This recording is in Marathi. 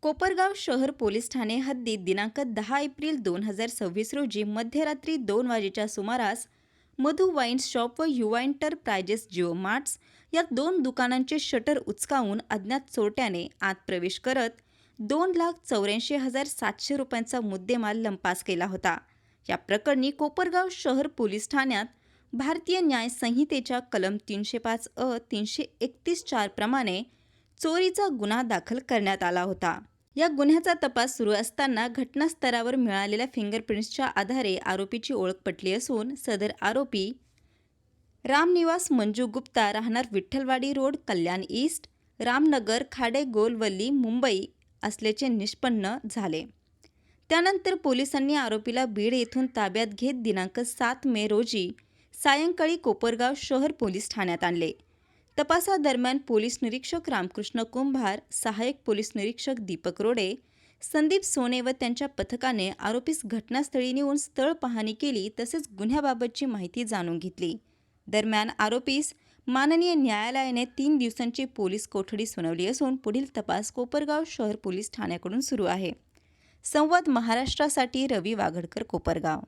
कोपरगाव शहर पोलीस ठाणे हद्दीत दिनांक 10 एप्रिल 2026 रोजी मध्यरात्री 2 वाजेच्या सुमारास मधु वाईन शॉप व युवा एंटरप्राइजेस जिओ मार्ट्स या दोन दुकानांचे शटर उचकावून अज्ञात चोरट्याने आत प्रवेश करत 2,84,700 रुपयांचा मुद्देमाल लंपास केला होता। या प्रकरणी कोपरगाव शहर पोलीस ठाण्यात भारतीय न्याय संहितेच्या कलम 305 अ 331(4) प्रमाणे चोरीचा गुन्हा दाखल करण्यात आला होता। या गुन्ह्याचा तपास सुरू असताना घटनास्थळावर मिळालेल्या फिंगरप्रिंट्सच्या आधारे आरोपीची ओळख पटली असून सदर आरोपी रामनिवास मंजू गुप्ता राहणार विठ्ठलवाडी रोड, कल्याण ईस्ट, रामनगर, खाडे गोलवल्ली, मुंबई असल्याचे निष्पन्न झाले। त्यानंतर पोलिसांनी आरोपीला बीड येथून ताब्यात घेत दिनांक 7 मे रोजी सायंकाळी कोपरगाव शहर पोलीस ठाण्यात आणले। तपासादरम्यान पोलीस निरीक्षक रामकृष्ण कुंभार, सहाय्यक पोलीस निरीक्षक दीपक रोडे, संदीप सोने व त्यांच्या पथकाने आरोपीस घटनास्थळी नेऊन स्थळ पाहणी केली तसेच गुन्ह्याबाबतची माहिती जाणून घेतली। दरम्यान आरोपीस माननीय न्यायालयाने 3 दिवसांची पोलीस कोठडी सुनावली असून पुढील तपास कोपरगाव शहर पोलीस ठाण्याकडून सुरू आहे। संवाद महाराष्ट्रासाठी रवी वाघडकर, कोपरगाव।